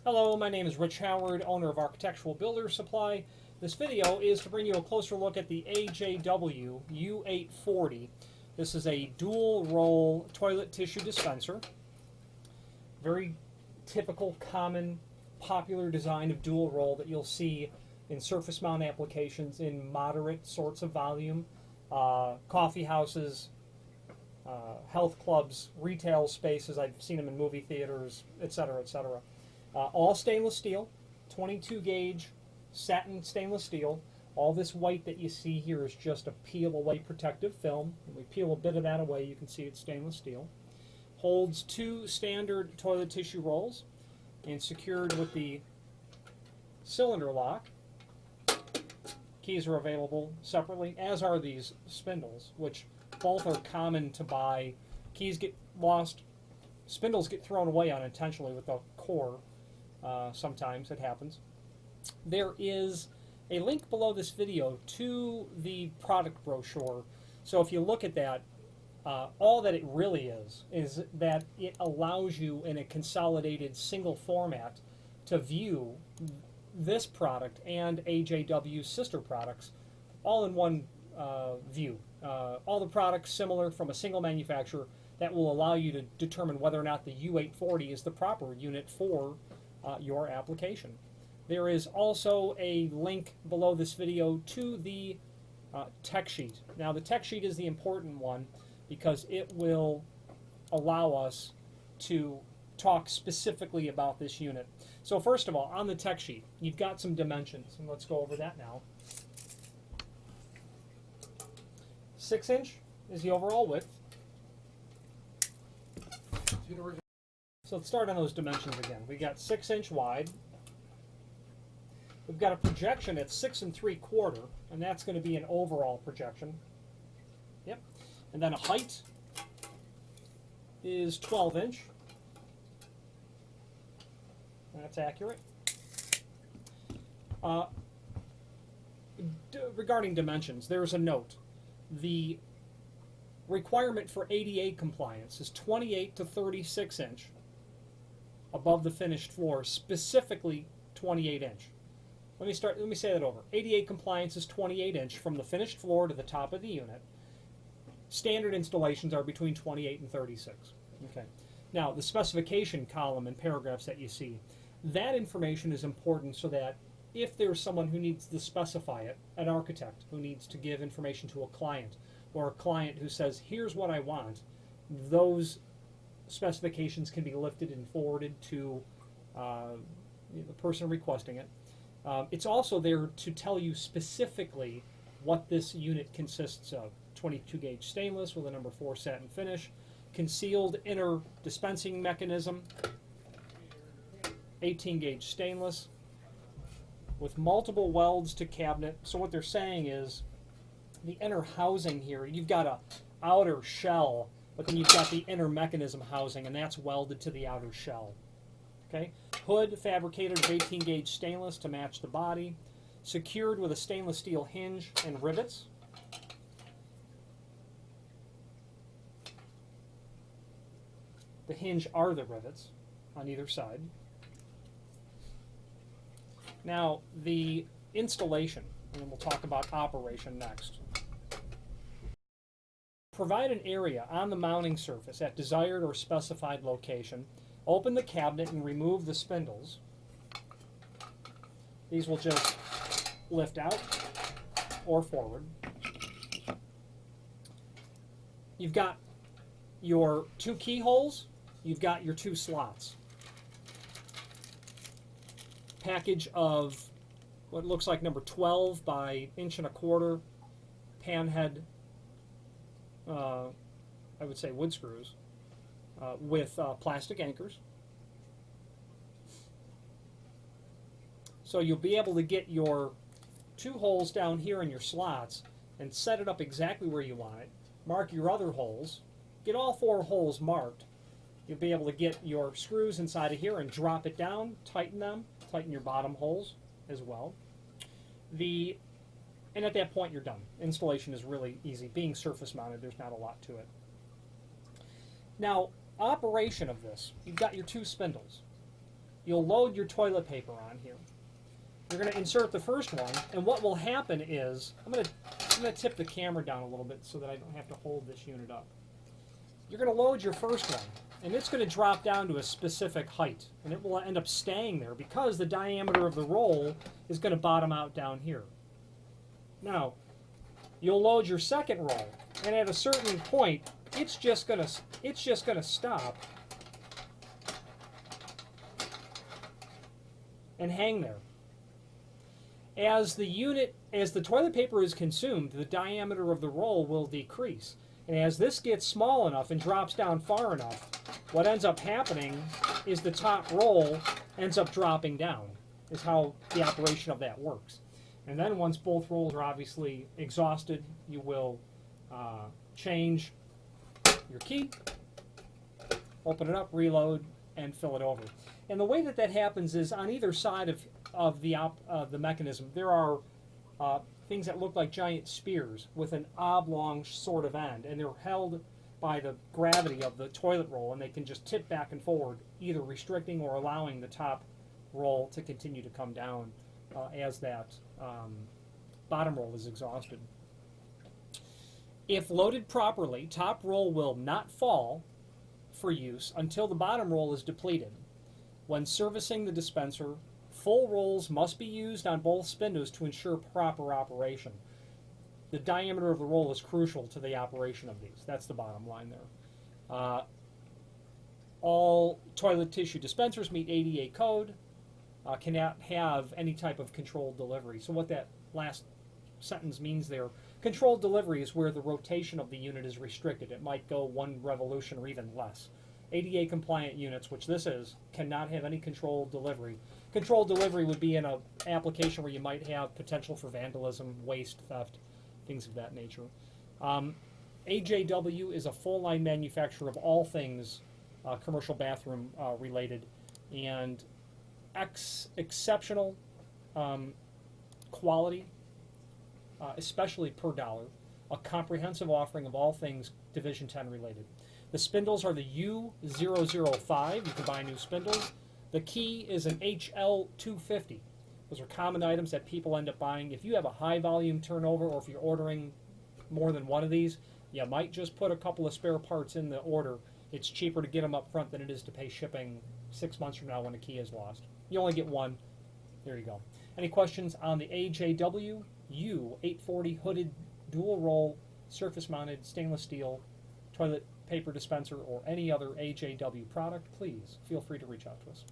Hello, my name is Rich Howard, owner of Architectural Builder Supply. This video is to bring you a closer look at the AJW U840. This is a dual roll toilet tissue dispenser. Very typical, common, popular design of dual roll that you'll see in surface mount applications in moderate sorts of volume, coffee houses, health clubs, retail spaces. I've seen them in movie theaters, etc., etc. All stainless steel, 22 gauge satin stainless steel. All this white that you see here is just a peel-away protective film. When we peel a bit of that away, you can see it's stainless steel. Holds 2 standard toilet tissue rolls and secured with the cylinder lock. Keys are available separately, as are these spindles, which both are common to buy. Keys get lost, spindles get thrown away unintentionally with the core. Sometimes it happens. There is a link below this video to the product brochure. So if you look at that, all that it really is that it allows you in a consolidated single format to view this product and AJW's sister products all in one view. All the products similar from a single manufacturer that will allow you to determine whether or not the U840 is the proper unit for your application. There is also a link below this video to the tech sheet. Now the tech sheet is the important one because it will allow us to talk specifically about this unit. So first of all, on the tech sheet, you've got some dimensions, and let's go over that now. 6-inch is the overall width. So let's start on those dimensions again. We got 6-inch wide. We've got a projection at 6 3/4, and that's going to be an overall projection. Yep. And then a height is 12-inch. That's accurate. Regarding dimensions, there's a note. The requirement for ADA compliance is 28 to 36 inch above the finished floor, specifically 28 inch. Let me say that over. ADA compliance is 28 inch from the finished floor to the top of the unit. Standard installations are between 28 and 36. Okay. Now, the specification column and paragraphs that you see, that information is important so that if there's someone who needs to specify it, an architect who needs to give information to a client, or a client who says, here's what I want, those specifications can be lifted and forwarded to the person requesting it. It's also there to tell you specifically what this unit consists of. 22 gauge stainless with a number 4 satin finish, concealed inner dispensing mechanism, 18 gauge stainless with multiple welds to cabinet. So what they're saying is the inner housing here, you've got a outer shell, but then you've got the inner mechanism housing, and that's welded to the outer shell. Okay. Hood fabricated with 18 gauge stainless to match the body, secured with a stainless steel hinge and rivets. The hinge are the rivets on either side. Now the installation, and then we'll talk about operation next. Provide an area on the mounting surface at desired or specified location. Open the cabinet and remove the spindles. These will just lift out or forward. You've got your 2 keyholes. You've got your 2 slots. Package of what looks like number 12 by 1.25" pan head, I would say wood screws, with plastic anchors. So you'll be able to get your 2 holes down here in your slots and set it up exactly where you want it. Mark your other holes. Get all 4 holes marked. You'll be able to get your screws inside of here and drop it down, tighten them, tighten your bottom holes as well. And at that point you're done. Installation is really easy. Being surface mounted, there's not a lot to it. Now, operation of this, you've got your 2 spindles. you'll load your toilet paper on here. You're going to insert the first one, and what will happen is, I'm going to tip the camera down a little bit so that I don't have to hold this unit up. You're going to load your first one, and it's going to drop down to a specific height, and it will end up staying there because the diameter of the roll is going to bottom out down here. Now, you'll load your second roll, and at a certain point, it's just going to stop and hang there. As the toilet paper is consumed, the diameter of the roll will decrease. And as this gets small enough and drops down far enough, what ends up happening is the top roll ends up dropping down, is how the operation of that works. And then once both rolls are obviously exhausted, you will change your key, open it up, reload, and fill it over. And the way that that happens is on either side of the mechanism, there are things that look like giant spears with an oblong sort of end, and they're held by the gravity of the toilet roll, and they can just tip back and forward, either restricting or allowing the top roll to continue to come down as that bottom roll is exhausted. If loaded properly, top roll will not fall for use until the bottom roll is depleted. When servicing the dispenser, full rolls must be used on both spindles to ensure proper operation. The diameter of the roll is crucial to the operation of these. That's the bottom line there. All toilet tissue dispensers meet ADA code, cannot have any type of controlled delivery. So what that last sentence means there, controlled delivery is where the rotation of the unit is restricted. It might go 1 revolution or even less. ADA compliant units, which this is, cannot have any controlled delivery. Controlled delivery would be in an application where you might have potential for vandalism, waste, theft, things of that nature. AJW is a full-line manufacturer of all things commercial bathroom related, and exceptional quality, especially per dollar, a comprehensive offering of all things Division 10 related. The spindles are the U840. You can buy new spindles. The key is an HL250. Those are common items that people end up buying. If you have a high volume turnover, or if you're ordering more than one of these, you might just put a couple of spare parts in the order. It's cheaper to get them up front than it is to pay shipping 6 months from now when a key is lost. You only get one. There you go. Any questions on the AJW U840 hooded dual roll surface mounted stainless steel toilet paper dispenser or any other AJW product, please feel free to reach out to us.